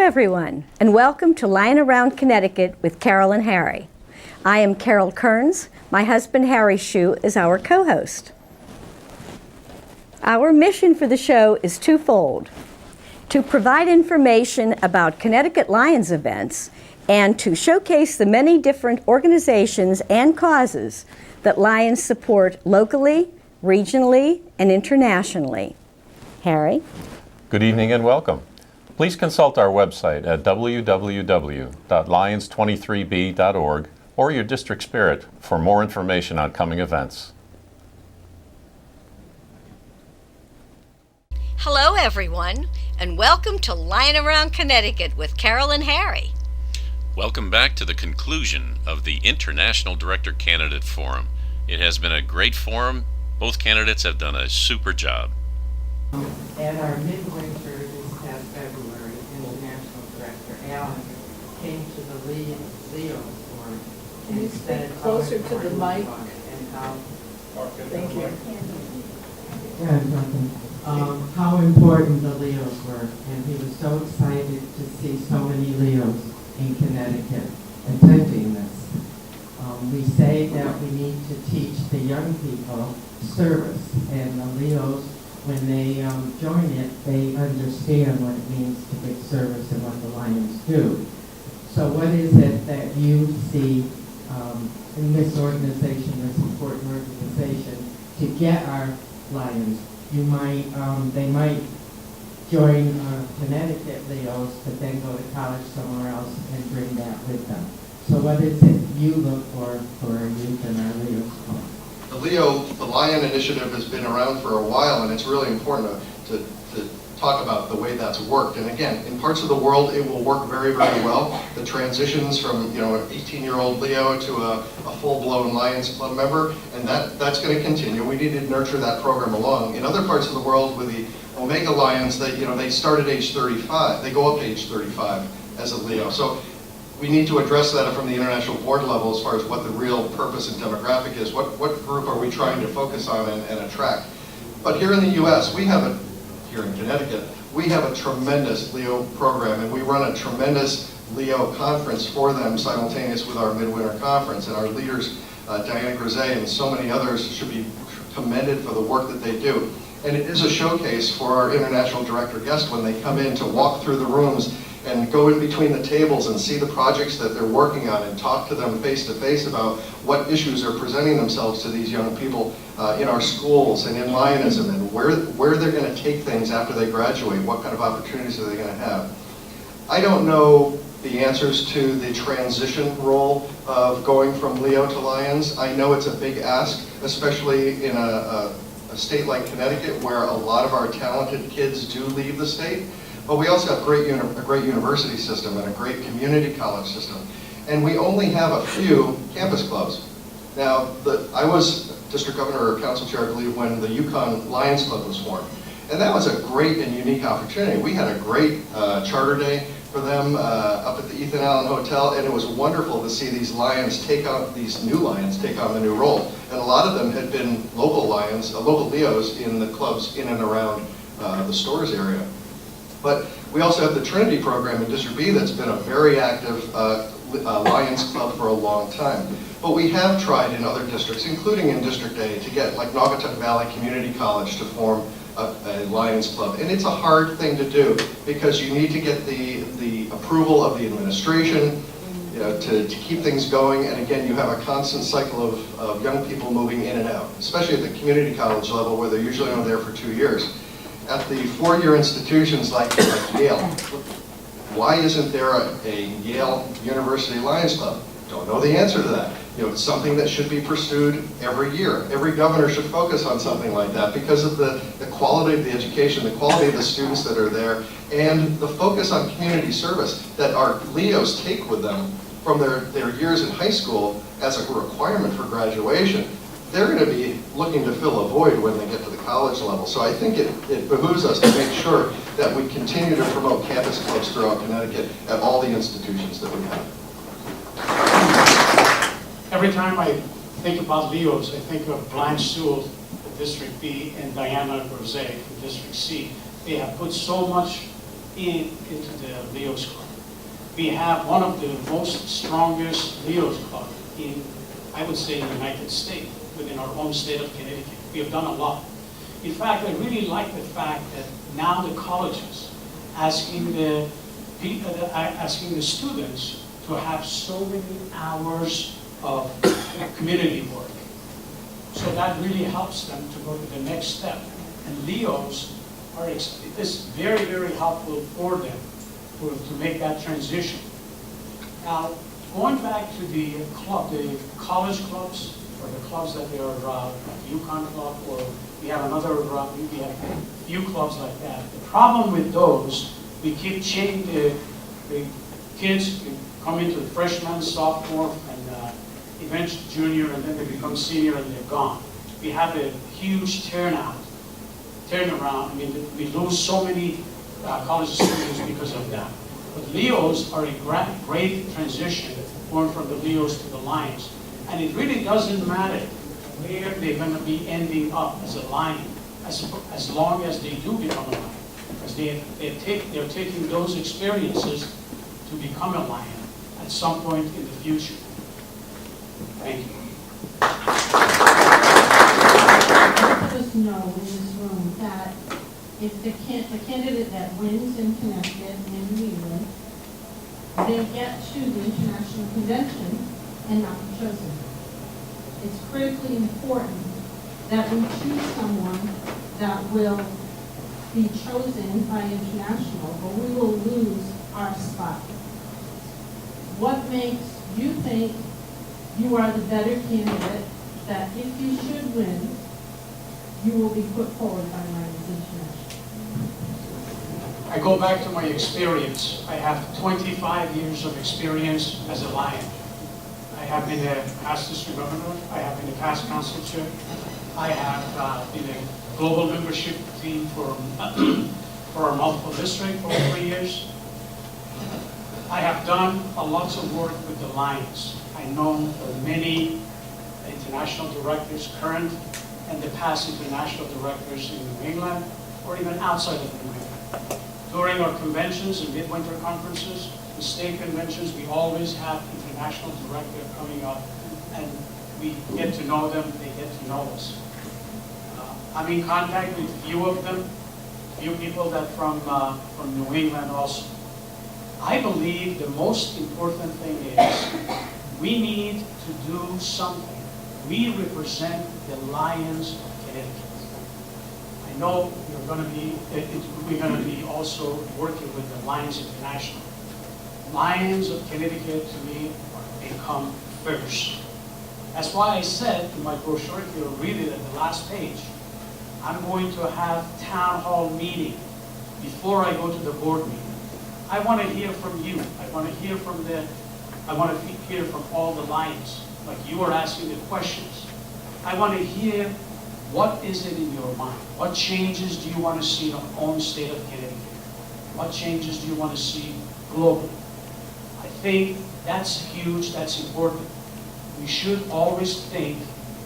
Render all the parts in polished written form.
everyone, and welcome to Lying Around Connecticut with Carol and Harry. I am Carol Kearns. My husband Harry Shue is our co-host. Our mission for the show is twofold: to provide information about Connecticut Lions events and to showcase the many different organizations and causes that Lions support locally, regionally, and internationally. Harry? Good evening and welcome. Please consult our website at www.lions23b.org or your district spirit for more information on coming events. Hello everyone, and welcome to Lying Around Connecticut with Carol and Harry. Welcome back to the conclusion of the International Director Candidate Forum. It has been a great forum. Both candidates have done a super job. At our midwinter this past February, International Director Allen came to the Leo Forum and said closer to the mic? And how Thank you. how important the Leos were, and he was so excited to see so many Leos in Connecticut attending this. We say that we need to teach the young people service, and the Leos, when they join it, they understand what it means to give service and what the Lions do. So what is it that you see in this organization, this important organization, to get our Lions? You might, they might join Connecticut Leos, but then go to college somewhere else and bring that with them. So what is it you look for our youth and our Leos? The Lion Initiative has been around for a while, and it's really important to talk about the way that's worked. And again, in parts of the world, it will work very, very well. The transitions from an 18-year-old Leo to a full-blown Lions Club member, and that's going to continue. We need to nurture that program along. In other parts of the world, with the Omega Lions, they start at age 35. They go up to age 35 as a Leo. So we need to address that from the international board level as far as what the real purpose and demographic is. What group are we trying to focus on and attract? But here in the U.S., here in Connecticut, we have a tremendous Leo program, and we run a tremendous Leo conference for them simultaneous with our midwinter conference. And our leaders, Diana Grisey and so many others, should be commended for the work that they do. And it is a showcase for our international director guests when they come in to walk through the rooms and go in between the tables and see the projects that they're working on and talk to them face to face about what issues are presenting themselves to these young people in our schools and in Lionism, and where they're going to take things after they graduate, what kind of opportunities are they going to have. I don't know the answers to the transition role of going from Leo to Lions. I know it's a big ask, especially in a state like Connecticut, where a lot of our talented kids do leave the state. But we also have a great university system and a great community college system. And we only have a few campus clubs. Now, I was district governor or council chair, I believe, when the Yukon Lions Club was formed. And that was a great and unique opportunity. We had a great charter day for them up at the Ethan Allen Hotel, and it was wonderful to see these Lions these new Lions take on the new role. And a lot of them had been local Lions, local Leos in the clubs in and around the Stores area. But we also have the Trinity program in District B that's been a very active Lions Club for a long time. But we have tried in other districts, including in District A, to get like Naugatuck Valley Community College to form a Lions Club. And it's a hard thing to do because you need to get the approval of the administration to keep things going. And again, you have a constant cycle of young people moving in and out, especially at the community college level where they're usually only there for 2 years. At the four-year institutions like Yale, why isn't there a Yale University Lions Club? Don't know the answer to that. It's something that should be pursued every year. Every governor should focus on something like that because of the quality of the education, the quality of the students that are there, and the focus on community service that our Leos take with them from their years in high school as a requirement for graduation. They're going to be looking to fill a void when they get to the college level. So I think it behooves us to make sure that we continue to promote campus clubs throughout Connecticut at all the institutions that we have. Every time I think about Leos, I think of Blanche Sewell for District B and Diana Grisey for District C. They have put so much into the Leo's Club. We have one of the most strongest Leo's Club in, I would say, in the United States, within our own state of Connecticut. We have done a lot. In fact, I really like the fact that now the colleges asking the students to have so many hours of community work. So that really helps them to go to the next step. And Leos is very, very helpful for them to make that transition. Now, going back to the college clubs, or the clubs that they are like Yukon Club, or we have we have a few clubs like that. The problem with those, we keep changing the kids come into freshman, sophomore, and eventually junior, and then they become senior and they're gone. We have a huge turnaround. I mean, we lose so many college students because of that. But Leos are a great transition, going from the Leos to the Lions. And it really doesn't matter where they're going to be ending up as a Lion, as long as they do become a Lion. Because they're taking those experiences to become a Lion at some point in the future. Thank you. Just know in this room that if the candidate that wins in Connecticut and New England, they get to the international convention and not be chosen. It's critically important that we choose someone that will be chosen by international, or we will lose our spot. What makes you think you are the better candidate, that if you should win, you will be put forward by Lions International? I go back to my experience. I have 25 years of experience as a Lion. I have been a past district governor. I have been a past council chair. I have been a global membership team for our multiple district for 3 years. I have done a lot of work with the Lions. I know many international directors, current and the past international directors in New England, or even outside of New England. During our conventions and midwinter conferences, the state conventions, we always have international director coming up, and we get to know them, they get to know us. I'm in contact with a few of them, few people that from New England also. I believe the most important thing is we need to do something. We represent the Lions of Connecticut. I know we're going to be also working with the Lions International. Lions of Connecticut, to me, come first. That's why I said in my brochure, if you'll read it at the last page, I'm going to have town hall meeting before I go to the board meeting. I want to hear from you. I want to hear from all the Lions, like you are asking the questions. I want to hear, what is it in your mind? What changes do you want to see in our own state of Connecticut? What changes do you want to see globally? I think that's huge, that's important. We should always think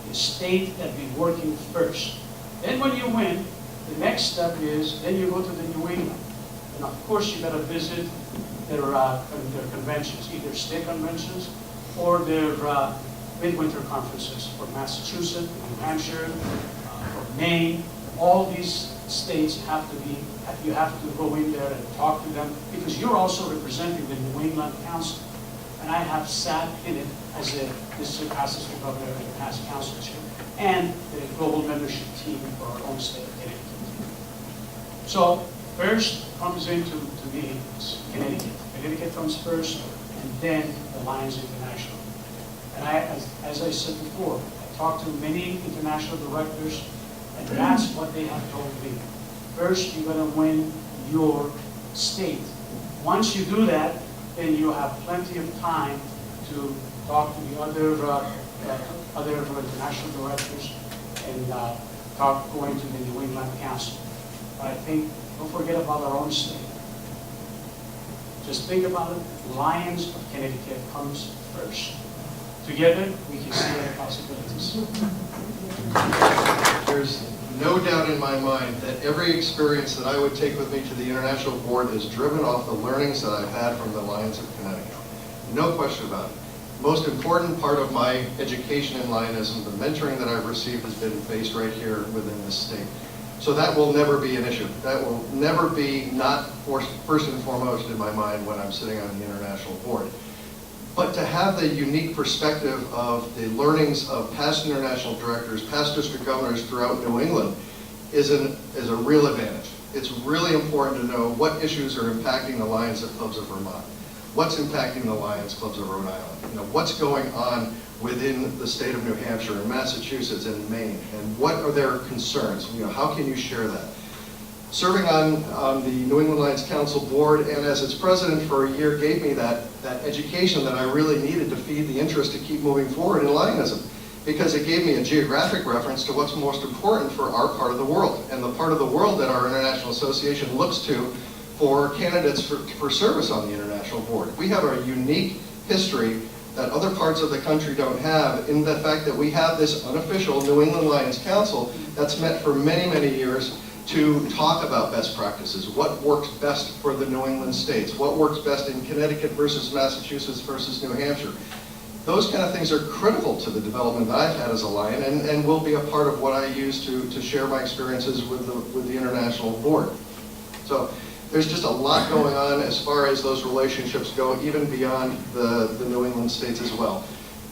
the state that we're working first. Then when you win, the next step is, then you go to the New England. And of course you got to visit their conventions, either state conventions or their midwinter conferences for Massachusetts, New Hampshire, for Maine. All these states you have to go in there and talk to them, because you're also representing the New England Council. And I have sat in it as a district governor and past council chair, and the global membership team for our own state of Connecticut. So first comes into me Connecticut. Connecticut comes first, and then the Lions International. And as I said before, I talked to many international directors, and that's what they have told me. First, you're going to win your state. Once you do that, then you have plenty of time to talk to the other international directors and going to the New England Council. But I think, don't forget about our own state. Just think about it. Lions of Connecticut comes first. Together, we can see the possibilities. There's no doubt in my mind that every experience that I would take with me to the International Board is driven off the learnings that I've had from the Lions of Connecticut. No question about it. Most important part of my education in Lionism, the mentoring that I've received, has been based right here within this state. So that will never be an issue. That will never be not first and foremost in my mind when I'm sitting on the International Board. But to have the unique perspective of the learnings of past international directors, past district governors throughout New England is a real advantage. It's really important to know what issues are impacting the Lions Clubs of Vermont, what's impacting the Lions Clubs of Rhode Island, what's going on within the state of New Hampshire and Massachusetts and Maine, and what are their concerns? How can you share that? Serving on the New England Lions Council board and as its president for a year gave me that education that I really needed to feed the interest to keep moving forward in Lionism, because it gave me a geographic reference to what's most important for our part of the world and the part of the world that our International Association looks to for candidates for service on the International Board. We have a unique history that other parts of the country don't have in the fact that we have this unofficial New England Lions Council that's met for many, many years to talk about best practices, what works best for the New England states, what works best in Connecticut versus Massachusetts versus New Hampshire. Those kind of things are critical to the development that I've had as a Lion and will be a part of what I use to share my experiences with the International Board. So there's just a lot going on as far as those relationships go, even beyond the New England states as well.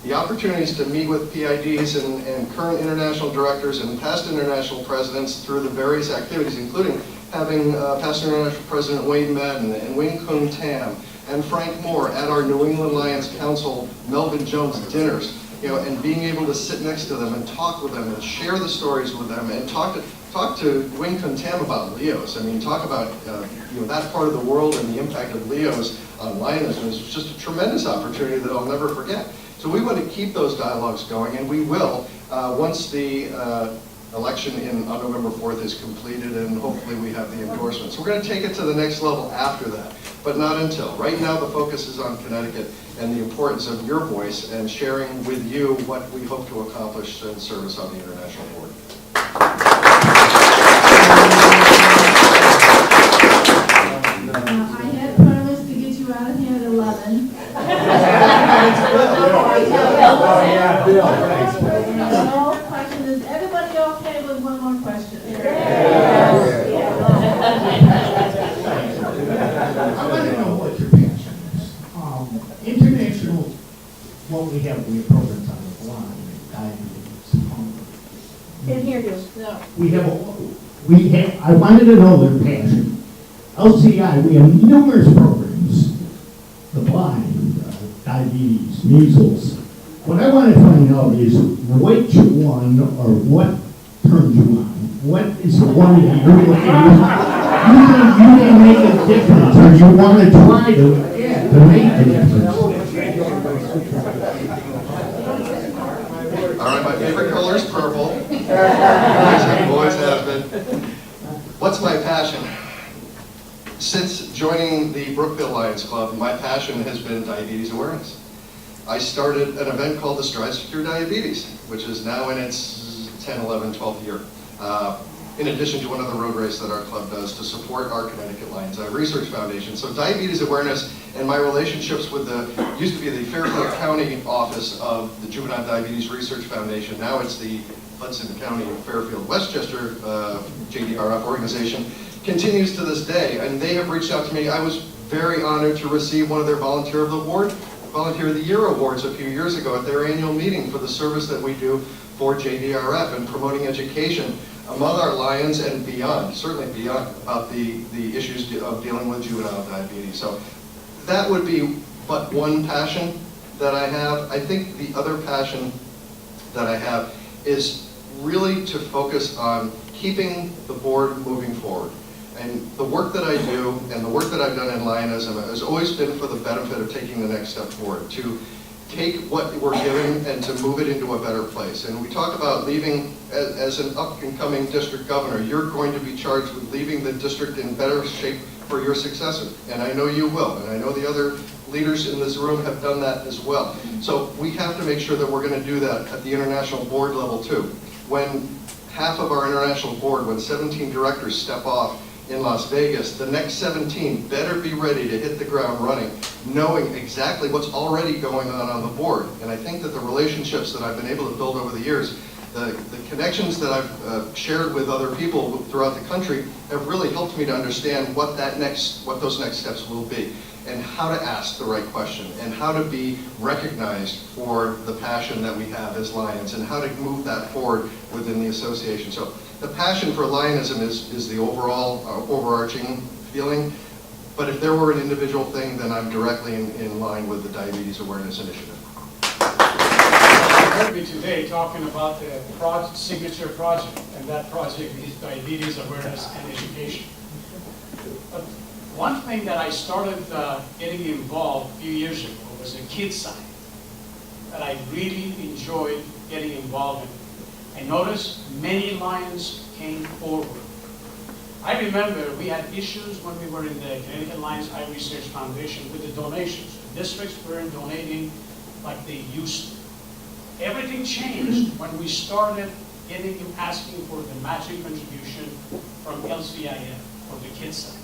The opportunities to meet with PIDs and current international directors and past international presidents through the various activities, including having past international president Wayne Madden and Wing Kun Tam and Frank Moore at our New England Lions Council Melvin Jones dinners, and being able to sit next to them and talk with them and share the stories with them and talk to Wing Kun Tam about Leos. I mean, talk about that part of the world and the impact of Leos on Lionism is just a tremendous opportunity that I'll never forget. So we want to keep those dialogues going, and we will once the election on November 4th is completed, and hopefully we have the endorsements. We're going to take it to the next level after that, but not until. Right now the focus is on Connecticut and the importance of your voice and sharing with you what we hope to accomplish in service on the International Board. I had promised to get you out of here at 11. No question. Is everybody okay with one more question? I want to know what your passion is. International, what we have programs on the blind, diabetes, hunger. Can't hear you. No. I wanted to know their passion. LCI, we have numerous programs. The blind, diabetes, measles. What I want to find out is which one or what turns you on. What is the one that you're looking at? You can make a difference, or you want to try to make a difference. All right, my favorite color is purple. Always have been. What's my passion? Since joining the Brookfield Lions Club, my passion has been diabetes awareness. I started an event called the Strides to Cure Diabetes, which is now in its 10, 11, 12th year. In addition to another road race that our club does to support our Connecticut Lions Research Foundation. So diabetes awareness and my relationships with used to be the Fairfield County office of the Juvenile Diabetes Research Foundation. Now it's the Hudson County Fairfield Westchester JDRF organization. Continues to this day, and they have reached out to me. I was very honored to receive one of their Volunteer of the Year awards a few years ago at their annual meeting for the service that we do for JDRF and promoting education among our Lions and beyond, certainly beyond, about the issues of dealing with juvenile diabetes. So that would be but one passion that I have. I think the other passion that I have is really to focus on keeping the board moving forward. And the work that I do and the work that I've done in Lionism has always been for the benefit of taking the next step forward, to take what we're given and to move it into a better place. And we talk about leaving, as an up-and-coming district governor, you're going to be charged with leaving the district in better shape for your successor. And I know you will, and I know the other leaders in this room have done that as well. So we have to make sure that we're going to do that at the international board level too. When half of our international board, when 17 directors step off in Las Vegas, the next 17 better be ready to hit the ground running, knowing exactly what's already going on the board. And I think that the relationships that I've been able to build over the years, the connections that I've shared with other people throughout the country have really helped me to understand what those next steps will be, and how to ask the right question, and how to be recognized for the passion that we have as Lions, and how to move that forward within the association. So the passion for Lionism is the overall overarching feeling, but if there were an individual thing, then I'm directly in line with the Diabetes Awareness Initiative. You heard me today talking about the signature project, and that project is Diabetes Awareness and Education. But one thing that I started getting involved a few years ago was the kids side that I really enjoyed getting involved in. I noticed many Lions came forward. I remember we had issues when we were in the Connecticut Lions Eye Research Foundation with the donations. The districts weren't donating like they used to. Everything changed when we started asking for the matching contribution from LCIF for the kids side.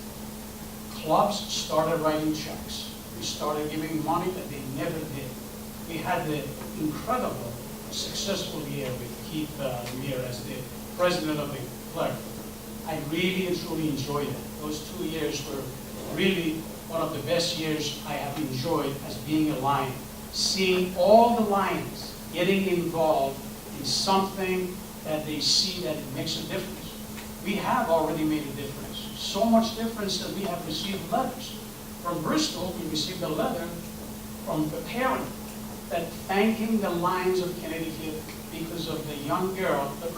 Clubs started writing checks. We started giving money that they never did. We had the incredible, successful year with Keith Muir as the president of the club. I really and truly enjoyed it. Those 2 years were really one of the best years I have enjoyed as being a Lion. Seeing all the Lions getting involved in something that they see that it makes a difference. We have already made a difference. So much difference that we have received letters. From Bristol, we received a letter from a parent that thanking the Lions of Connecticut because of the young girl, the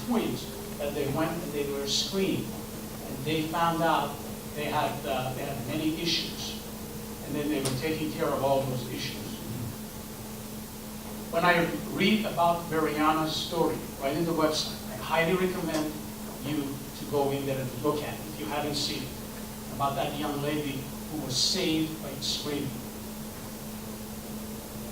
twins, that they went and they were screened. And they found out they had many issues. And then they were taking care of all those issues. When I read about Veriana's story right in the website, I highly recommend you to go in there and look at it if you haven't seen it, about that young lady who was saved by screaming.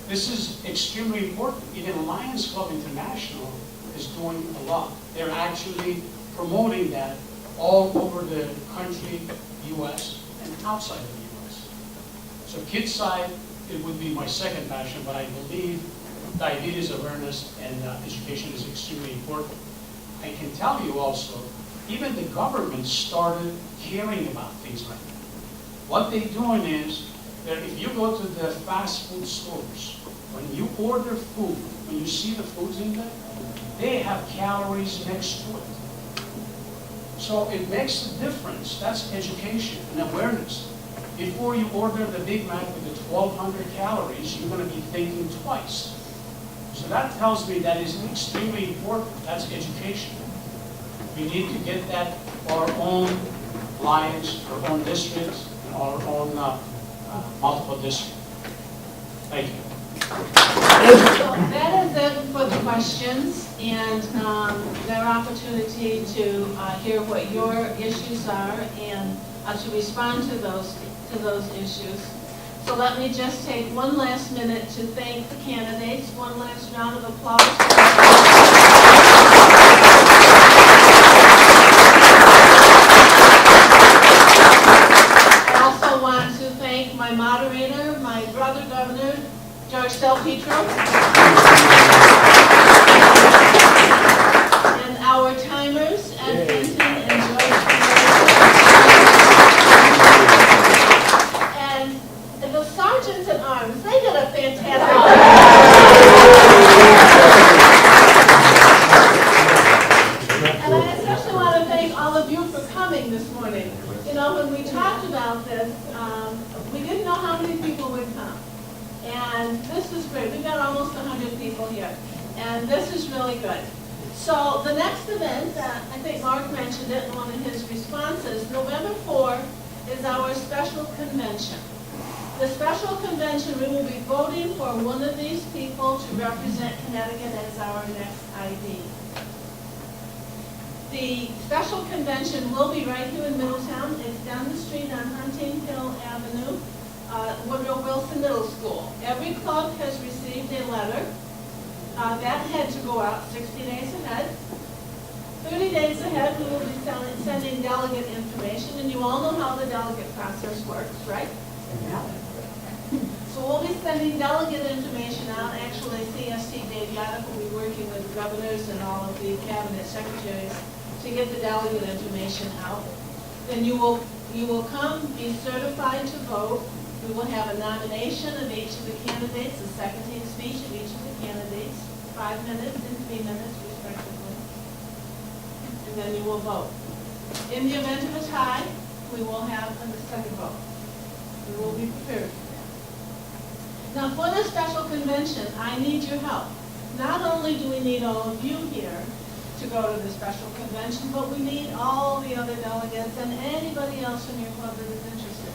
This is extremely important. Even Lions Club International is doing a lot. They're actually promoting that all over the country, U.S., and outside of the U.S. So kids side, it would be my second passion, but I believe diabetes awareness and education is extremely important. I can tell you also, even the government started caring about things like that. What they're doing is, that if you go to the fast food stores, when you order food, when you see the foods in there, they have calories next to it. So it makes a difference. That's education and awareness. Before you order the Big Mac with the 1,200 calories, you're going to be thinking twice. So that tells me that is extremely important. That's education. We need to get that for our own Lions, our own districts, and our own multiple districts. Thank you. So that is it for the questions and their opportunity to hear what your issues are and to respond to those issues. So let me just take one last minute to thank the candidates. One last round of applause. I also want to thank my moderator, my brother governor, George Del Petro, and our timers, Ed Benton and George and the sergeants at arms. They did a fantastic And I especially want to thank all of you for coming this morning. You know, when we talked about this, we didn't know how many people would come. And this is great. We've got almost 100 people here. And this is really good. So the next event, I think Mark mentioned it in one of his responses, November 4 is our special convention. The special convention, we will be voting for one of these people to represent Connecticut as our next ID. The special convention will be right here in Middletown. It's down the street on Hunting Hill Avenue. Woodrow Wilson Middle School. Every club has received a letter. That had to go out 60 days ahead. 30 days ahead, we will be sending delegate information, and you all know how the delegate process works, right? So we'll be sending delegate information out. Actually, CST Dave Yaddick will be working with the governors and all of the cabinet secretaries to get the delegate information out. Then you will come, be certified to vote. We will have a nomination of each of the candidates, a seconding speech of each of the candidates, 5 minutes and 3 minutes respectively. And then you will vote. In the event of a tie, we will have a second vote. We will be prepared for that. Now, for the special convention, I need your help. Not only do we need all of you here to go to the special convention, but we need all the other delegates and anybody else in your club that is interested.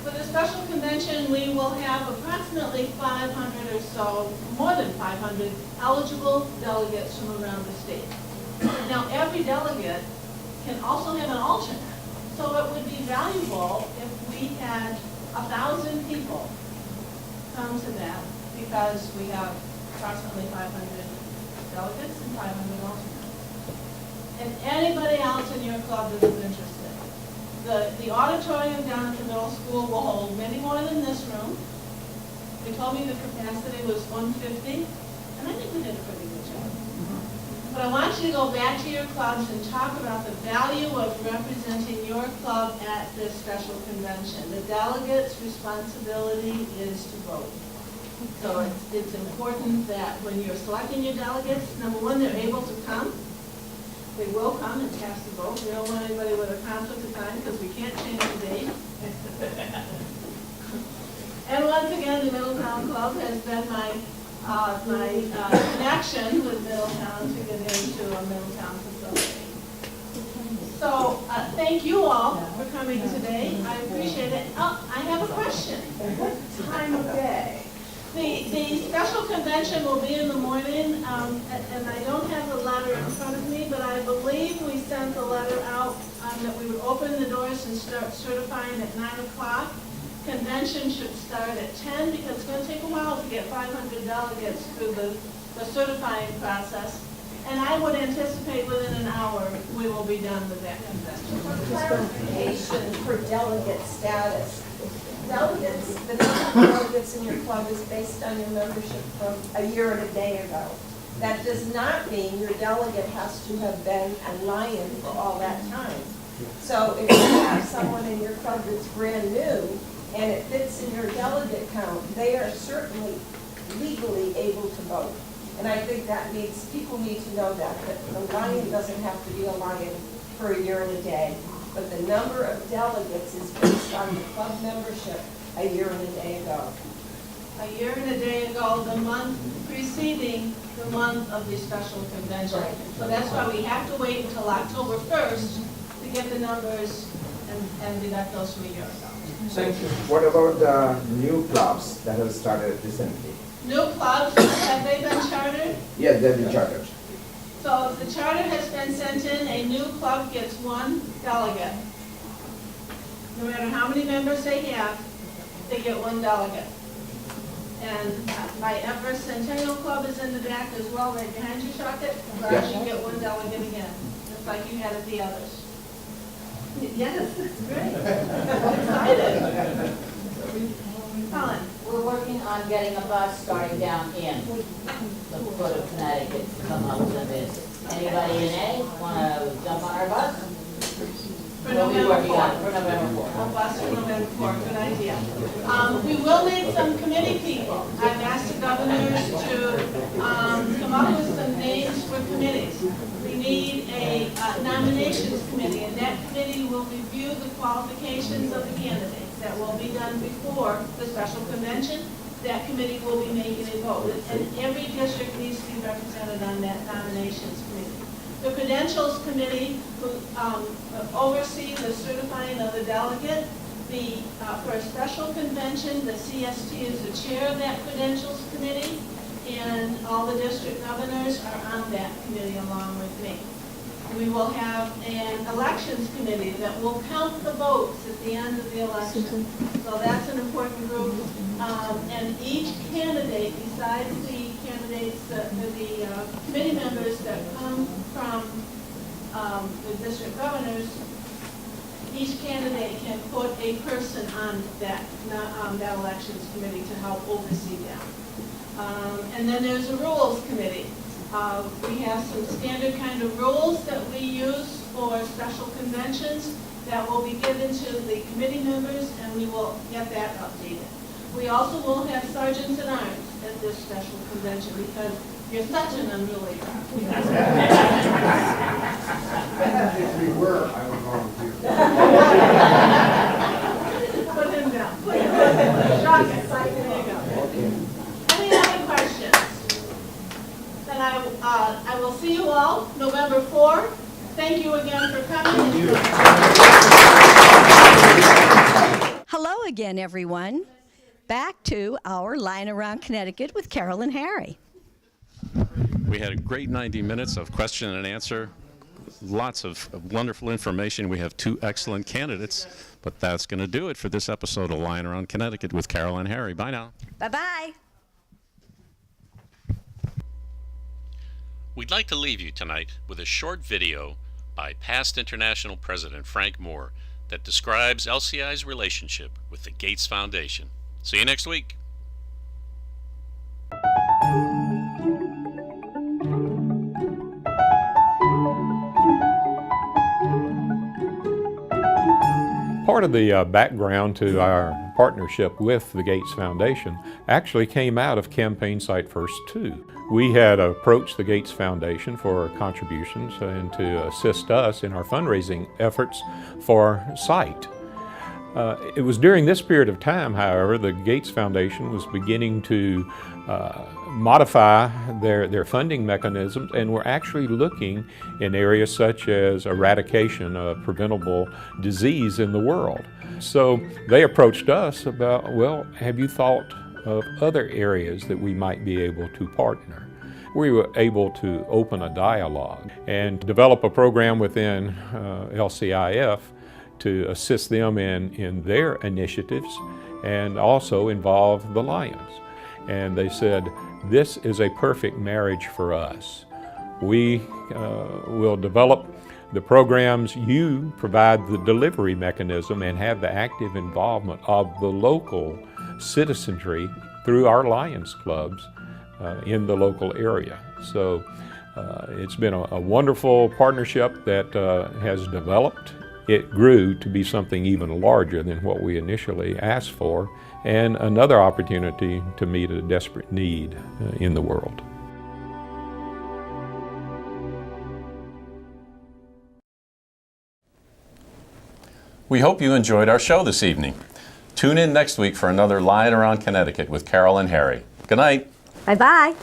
For the special convention, we will have approximately 500 or so, more than 500 eligible delegates from around the state. Now, every delegate can also have an alternate. So it would be valuable if we had 1,000 people come to that, because we have approximately 500 delegates and 500 alternates. And anybody else in your club that is interested. The auditorium down at the middle school will hold many more than this room. They told me the capacity was 150, and I think we did a pretty good job. But I want you to go back to your clubs and talk about the value of representing your club at this special convention. The delegate's responsibility is to vote. So it's important that when you're selecting your delegates, number one, they're able to come. They will come and cast a vote. We don't want anybody with a conflict of time because we can't change the date. And once again, the Middletown Club has been my connection with Middletown to get into a Middletown facility. So thank you all for coming today. I appreciate it. Oh, I have a question. What time of day? The special convention will be in the morning, and I don't have the letter in front of me, but I believe we sent the letter out that we would open the doors and start certifying at 9 o'clock. Convention should start at 10 because it's going to take a while to get 500 delegates through the certifying process. And I would anticipate within an hour we will be done with that convention. For clarification for delegate status, delegates, the number of delegates in your club is based on your membership from a year and a day ago. That does not mean your delegate has to have been a lion for all that time. So if you have someone in your club that's brand new and it fits in your delegate count, they are certainly legally able to vote. And I think that people need to know that the lion doesn't have to be a lion for a year and a day. But the number of delegates is based on the club membership a year and a day ago. A year and a day ago, the month preceding the month of the special convention. Right. So that's why we have to wait until October 1st to get the numbers and deduct those from a year ago. Thank you. What about the new clubs that have started recently? New clubs, have they been chartered? Yes, they've been chartered. So if the charter has been sent in, a new club gets 1 delegate. No matter how many members they have, they get 1 delegate. And my Everest Centennial Club is in the back as well, right behind you, Shockett. Yes. You get 1 delegate again, just like you had at the others. Yes, that's great. I'm excited. Helen. We're working on getting a bus starting down in the foot of Connecticut to come up to this. Anybody in A want to jump on our bus? For We'll be November working on 4th. it for November 4th. A bus for November 4th, good idea. We will need some committee people. I've asked the governors to come up with some names for committees. We need a nominations committee, and that committee will review the qualifications of the candidates. That will be done before the special convention. That committee will be making a vote, and every district needs to be represented on that nominations committee. The credentials committee will oversee the certifying of the delegate. For a special convention, the CST is the chair of that credentials committee, and all the district governors are on that committee along with me. We will have an elections committee that will count the votes at the end of the election. So that's an important group. And each candidate, besides the candidate candidates, the committee members that come from the district governors, each candidate can put a person on that elections committee to help oversee them. And then there's a rules committee. We have some standard kind of rules that we use for special conventions that will be given to the committee members, and we will get that updated. We also will have sergeants at arms at this special convention because you're such an unruly crowd. If we were, I would volunteer. Put him down. Put him down. Shock it. There you go. Any other questions? Then I will see you all November 4th. Thank you again for coming. Thank you. Hello again, everyone. Back to our Lying Around Connecticut with Carol and Harry. We had a great 90 minutes of question and answer. Lots of wonderful information. We have two excellent candidates, but that's going to do it for this episode of Lying Around Connecticut with Carol and Harry. Bye now. Bye-bye. We'd like to leave you tonight with a short video by past International President Frank Moore that describes LCI's relationship with the Gates Foundation. See you next week. Part of the background to our partnership with the Gates Foundation actually came out of Campaign Site First 2. We had approached the Gates Foundation for contributions and to assist us in our fundraising efforts for Site. It was during this period of time, however, the Gates Foundation was beginning to modify their funding mechanisms and were actually looking in areas such as eradication of preventable disease in the world. So they approached us about, well, have you thought of other areas that we might be able to partner? We were able to open a dialogue and develop a program within LCIF to assist them in their initiatives and also involve the Lions. And they said, this is a perfect marriage for us. We will develop the programs, you provide the delivery mechanism and have the active involvement of the local citizenry through our Lions clubs in the local area. So it's been a wonderful partnership that has developed. It grew to be something even larger than what we initially asked for, and another opportunity to meet a desperate need in the world. We hope you enjoyed our show this evening. Tune in next week for another Lying Around Connecticut with Carol and Harry. Good night. Bye-bye.